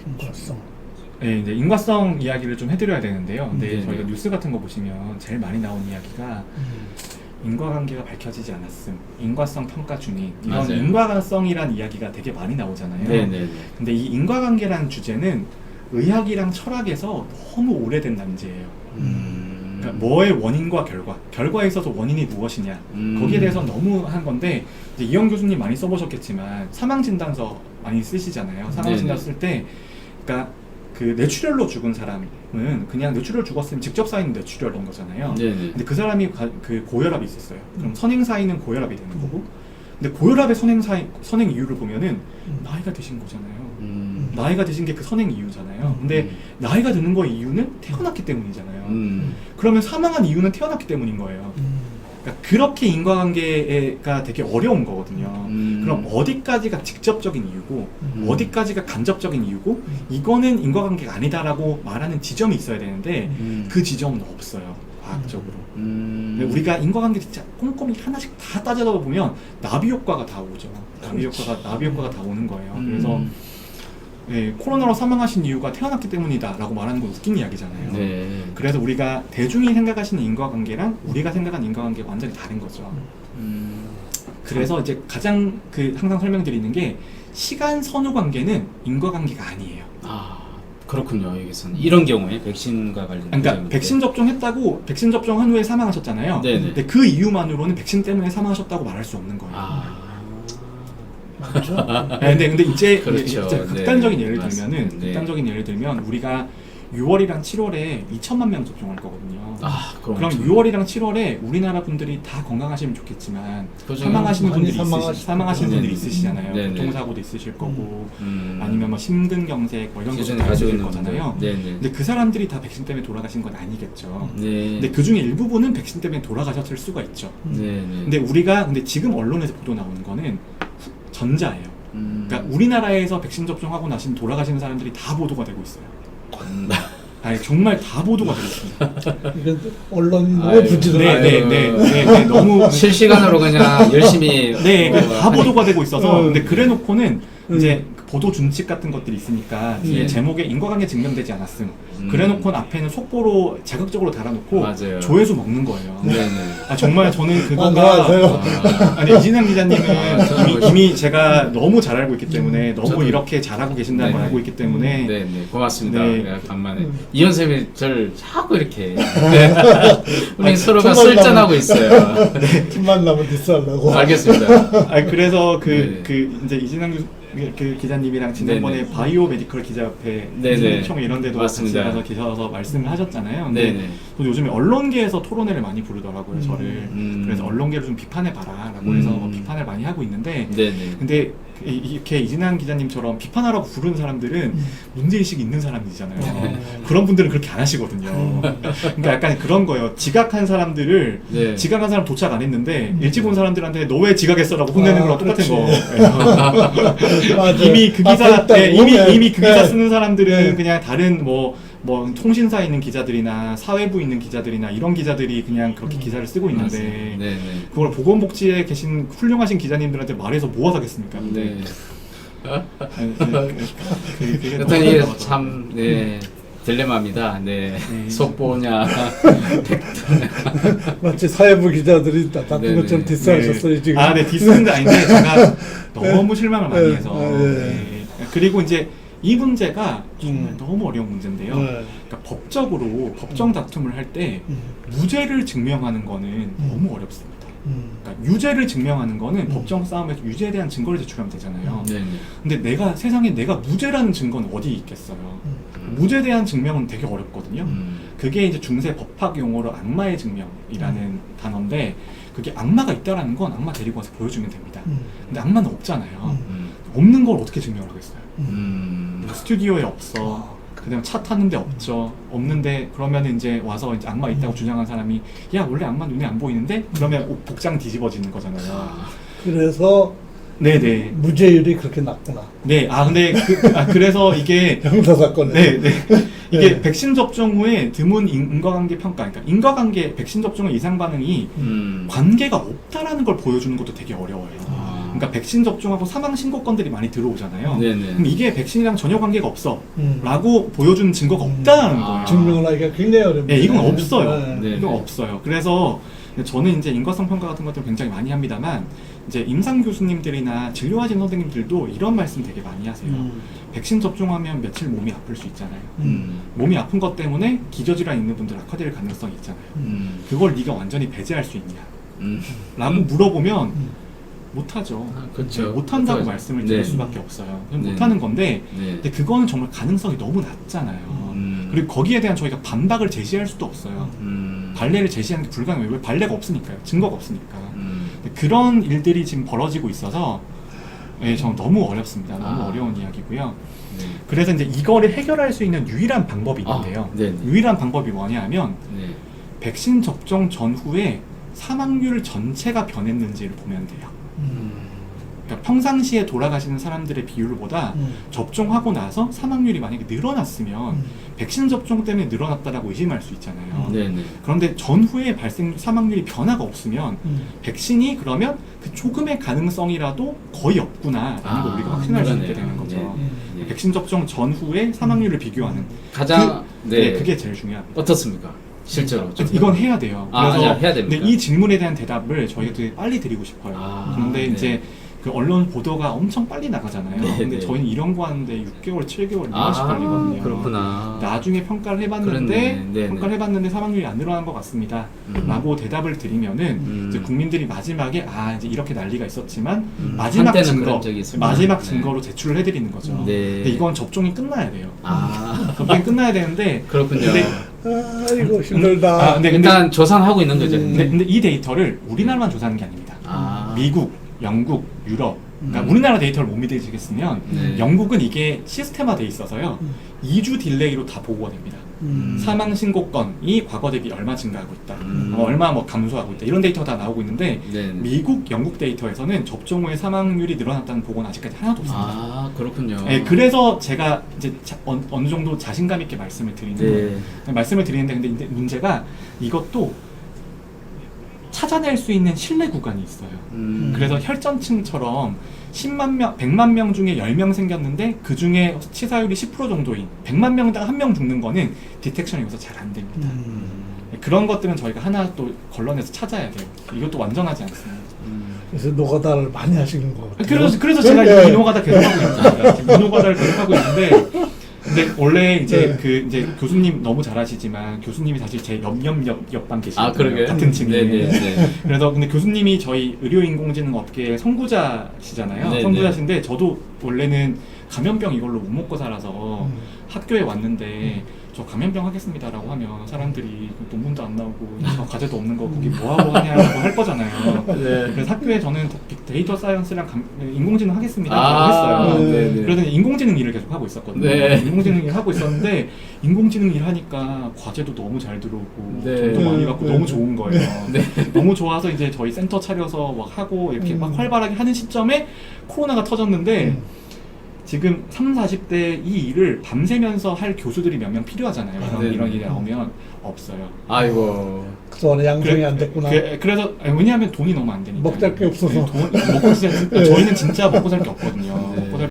인과성. 네, 이제 인과성 이야기를 좀 해드려야 되는데요. 근데 네네. 저희가 뉴스 같은 거 보시면 제일 많이 나온 이야기가 인과관계가 밝혀지지 않았음, 인과성 평가 중인 이런 맞아요. 인과성이란 이야기가 되게 많이 나오잖아요. 네네네. 근데 이 인과관계라는 주제는 의학이랑 철학에서 너무 오래된 난제예요. 그러니까 뭐의 원인과 결과에 있어서 원인이 무엇이냐 거기에 대해서 너무 한 건데 이제 이영 교수님 많이 써보셨겠지만 사망진단서 많이 쓰시잖아요. 사망진단서 쓸 때 그러니까 그 뇌출혈로 죽은 사람은 그냥 뇌출혈 죽었으면 직접 쌓이는 뇌출혈인 거잖아요. 네네. 근데 그 사람이 그 고혈압이 있었어요. 그럼 선행사인은 고혈압이 되는 거고, 근데 고혈압의 선행 이유를 보면은 나이가 드신 거잖아요. 나이가 드신 게 그 선행 이유잖아요. 근데 나이가 드는 거 이유는 태어났기 때문이잖아요. 그러면 사망한 이유는 태어났기 때문인 거예요. 그러니까 그렇게 인과관계가 되게 어려운 거거든요. 그럼 어디까지가 직접적인 이유고 어디까지가 간접적인 이유고 이거는 인과관계가 아니다라고 말하는 지점이 있어야 되는데 그 지점은 없어요. 과학적으로. 근데 우리가 인과관계 진짜 꼼꼼히 하나씩 다 따져다 보면 나비 효과가 다 오죠. 나비 효과가 다 오는 거예요. 그래서 네, 코로나로 사망하신 이유가 태어났기 때문이다 라고 말하는 건 웃긴 이야기잖아요. 네. 그래서 우리가 대중이 생각하시는 인과관계랑 우리가 생각하는 인과관계가 완전히 다른 거죠. 그래서 이제 가장 항상 설명드리는 게 시간 선후 관계는 인과관계가 아니에요. 아 그렇군요. 여기서는 이런 경우에 백신과 관련된 그러니까 백신 접종했다고 백신 접종한 후에 사망하셨잖아요. 네네. 근데 그 이유만으로는 백신 때문에 사망하셨다고 말할 수 없는 거예요. 맞죠? 네, 근데 이제 그렇죠. 진짜 극단적인 네, 예를 맞습니다. 들면은 네. 극단적인 예를 들면 우리가 6월이랑 7월에 2천만 명 접종할 거거든요. 그럼 6월이랑 7월에 우리나라 분들이 다 건강하시면 좋겠지만 사망하시는 분들이 사망하시는 분들이 있으시잖아요. 네네. 교통사고도 있으실 거고 아니면 뭐 심근경색 뭐 이런 것도 기존에 다 가지고 있을 있는 거잖아요. 분들. 네네. 근데 그 사람들이 다 백신 때문에 돌아가신 건 아니겠죠. 네. 근데 그 중에 일부분은 백신 때문에 돌아가셨을 수가 있죠. 네네. 근데 지금 언론에서 보도 나오는 거는 전자예요. 그러니까 우리나라에서 백신 접종하고 나신 돌아가시는 사람들이 다 보도가 되고 있어요. 아니 정말 다 보도가 되고 있습니다. 이건 언론이 너무 아유, 부지런해요. 네, 너무 실시간으로 그냥 열심히 다 보도가 되고 있어서 근데 그래놓고는 음. 이제 보도 준칙 같은 것들이 있으니까 뒤에 제목에 인과관계 증명되지 않았음. 그래놓고는 앞에는 속보로 자극적으로 달아놓고 맞아요. 조회수 먹는 거예요. 네네. 아 정말 저는 그거가 안녕하세요. 아니 이진영 기자님은 저는 이미 제가 너무 잘 알고 있기 때문에 너무 저도 이렇게 잘하고 계신다는 걸 네네. 알고 있기 때문에 네네. 고맙습니다. 네. 내가 간만에 이현 쌤이 저를 자꾸 이렇게 우리 서로가 정말 설전하고 있어요. 틈만 나면 디스하려고. 알겠습니다. 그래서 네네. 이제 이진영 그 기자님이랑 지난번에 네네. 바이오 메디컬 기자협회 네네. 총 이런 데도 같이 맞습니다. 가서 계셔서 말씀을 하셨잖아요. 근데 네네. 또 요즘에 언론계에서 토론회를 많이 부르더라고요, 저를. 그래서 언론계를 좀 비판해봐라라고 해서 뭐 비판을 많이 하고 있는데 네네. 근데 이렇게 이진환 기자님처럼 비판하라고 부르는 사람들은 문제의식이 있는 사람들이잖아요. 그런 분들은 그렇게 안 하시거든요. 그러니까 약간 그런 거예요. 지각한 사람들을 네. 지각한 사람 도착 안 했는데 일찍 온 사람들한테 너 왜 지각했어라고 혼내는 거랑 똑같은 그렇지. 거. 맞아. 이미 그 기사 됐다고. 이미 그 기사 쓰는 사람들은 네. 그냥 다른 뭐 통신사에 있는 기자들이나 사회부에 있는 기자들이나 이런 기자들이 그냥 그렇게 기사를 쓰고 있는데 네네. 그걸 보건복지에 계신 훌륭하신 기자님들한테 말해서 뭐 하겠습니까? 네. 그게 여튼 너무 이게 어려워서. 참 딜레마입니다. 네. 네. 속보냐. 마치 사회부 기자들이 나쁜 네네. 것처럼 디스하셨어요 지금. 네, 디스는 게 아닌데 제가 너무 실망을 많이 해서. 네. 네. 그리고 이제 이 문제가 정말 너무 어려운 문제인데요. 네. 그러니까 법적으로 법정 다툼을 할 때 무죄를 증명하는 거는 너무 어렵습니다. 그러니까 유죄를 증명하는 거는 법정 싸움에서 유죄에 대한 증거를 제출하면 되잖아요. 네네. 근데 세상에 내가 무죄라는 증거는 어디 있겠어요? 무죄에 대한 증명은 되게 어렵거든요. 그게 이제 중세 법학 용어로 악마의 증명이라는 단어인데 그게 악마가 있다라는 건 악마 데리고 와서 보여주면 됩니다. 근데 악마는 없잖아요. 없는 걸 어떻게 증명을 하겠어요? 스튜디오에 없어. 그다음 차 탔는데 없죠. 없는데 그러면 이제 와서 이제 악마 있다고 주장한 사람이 야 원래 악마 눈에 안 보이는데 그러면 복장 뒤집어지는 거잖아요. 그래서 네네. 무죄율이 그렇게 낮구나. 네. 근데 그래서 이게 형사 사건에. 네. 이게 네. 백신 접종 후에 드문 인과관계 평가, 그러니까 인과관계 백신 접종의 이상 반응이 관계가 없다라는 걸 보여주는 것도 되게 어려워요. 그러니까 백신 접종하고 사망 신고건들이 많이 들어오잖아요. 네네. 그럼 이게 백신이랑 전혀 관계가 없어 음. 라고 보여주는 증거가 없다는 거예요. 증명을 하기가 굉장히 어렵니다. 네, 이건 없어요. 네. 이건 없어요. 그래서 저는 이제 인과성 평가 같은 것들 굉장히 많이 합니다만 이제 임상 교수님들이나 진료하신 선생님들도 이런 말씀 되게 많이 하세요. 백신 접종하면 며칠 몸이 아플 수 있잖아요. 몸이 아픈 것 때문에 기저질환 있는 분들 악화될 가능성이 있잖아요. 그걸 네가 완전히 배제할 수 있냐? 라고 물어보면 못하죠. 그렇죠. 네, 못한다고 못하죠. 말씀을 드릴 네. 수밖에 없어요. 그냥 네. 못하는 건데 네. 근데 그거는 정말 가능성이 너무 낮잖아요. 그리고 거기에 대한 저희가 반박을 제시할 수도 없어요. 발레를 제시하는 게 불가능해요. 왜 발레가 없으니까요. 증거가 없으니까. 근데 그런 일들이 지금 벌어지고 있어서 예, 저는 너무 어렵습니다. 너무 어려운 이야기고요. 네. 그래서 이제 이거를 해결할 수 있는 유일한 방법이 있는데요. 네네. 유일한 방법이 뭐냐 하면 네. 백신 접종 전후에 사망률 전체가 변했는지를 보면 돼요. 그러니까 평상시에 돌아가시는 사람들의 비율보다 접종하고 나서 사망률이 만약에 늘어났으면 백신 접종 때문에 늘어났다라고 의심할 수 있잖아요. 네네. 그런데 전후에 발생 사망률이 변화가 없으면 백신이 그러면 그 조금의 가능성이라도 거의 없구나라는 걸 우리가 확신할 수 있게 되는 거죠. 네. 백신 접종 전후에 사망률을 비교하는 가장 네. 그게 제일 중요합니다. 어떻습니까? 실제로 좀. 이건 해야 돼요. 아, 그래서 해야 됩니까? 근데 이 질문에 대한 대답을 저희가 되게 빨리 드리고 싶어요. 그런데 네. 이제 그 언론 보도가 엄청 빨리 나가잖아요. 네, 근데 네. 저희는 이런 거 하는데 6개월, 7개월, 2년씩 걸리거든요. 그렇구나. 나중에 평가를 해봤는데 그렇네. 네, 평가를 네. 해봤는데 사망률이 안 늘어난 것 같습니다. 라고 대답을 드리면은 이제 국민들이 마지막에 이제 이렇게 난리가 있었지만 마지막 한때는 증거, 그런 적이 있습니다. 마지막 네. 증거로 제출을 해드리는 거죠. 네. 근데 이건 접종이 끝나야 돼요. 접종이 아, 끝나야 되는데 그렇군요. 근데 이거 힘들다. 근데 일단 조사하고 있는 거죠. 근데 이 데이터를 우리나라만 조사하는 게 아닙니다. 미국, 영국, 유럽. 그러니까 우리나라 데이터를 못 믿으시겠으면 네. 영국은 이게 시스템화돼 있어서요. 2주 딜레이로 다 보고가 됩니다. 사망 신고 건이 과거 대비 얼마 증가하고 있다. 얼마 뭐 감소하고 있다. 이런 데이터가 다 나오고 있는데 네. 미국, 영국 데이터에서는 접종 후에 사망률이 늘어났다는 보고는 아직까지 하나도 없습니다. 아, 그렇군요. 네, 그래서 제가 이제 어느 정도 자신감 있게 말씀을 드리는 거예요. 말씀을 드리는데 근데 문제가 이것도 찾아낼 수 있는 신뢰 구간이 있어요. 그래서 혈전층처럼 10만 명, 100만 명 중에 10명 생겼는데 그 중에 치사율이 10% 정도인 100만 명당 1명 죽는 거는 디텍션이 여기서 잘 안 됩니다. 그런 것들은 저희가 하나 또 걸러내서 찾아야 돼요. 이것도 완전하지 않습니다. 그래서 노가다를 많이 하시는 것 같아요. 그래서 제가 이 노가다 계속하고 있습니다. 지금 이 노가다를 계속하고 있는데 근데 원래 이제 이제 교수님 너무 잘하시지만 교수님이 사실 제 옆방 계시거든요. 같은 층이에요. 그래서 근데 교수님이 저희 의료인공지능 업계의 선구자시잖아요. 네네. 선구자신데 저도 원래는 감염병 이걸로 못 먹고 살아서 학교에 왔는데 저 감염병 하겠습니다라고 하면 사람들이 논문도 안 나오고 과제도 없는 거 거기 뭐하고 하냐고 할 거잖아요. 그래서 학교에 저는 데이터 사이언스랑 인공지능 하겠습니다라고 했어요. 그래서 인공지능 일을 계속 하고 있었거든요. 인공지능 일 하고 있었는데 인공지능 일 하니까 과제도 너무 잘 들어오고 돈도 많이 받고 너무 좋은 거예요. 너무 좋아서 이제 저희 센터 차려서 막 하고 이렇게 막 활발하게 하는 시점에 코로나가 터졌는데 지금 30, 40대 이 일을 밤새면서 할 교수들이 몇 명 필요하잖아요. 이런 일이 나오면 없어요. 아이고. 그동안에 양성이 안 됐구나. 그래서 왜냐하면 돈이 너무 안 되니까. 먹잘 게 없어서. 먹고 살 저희는 진짜 먹고 살 게 없거든요.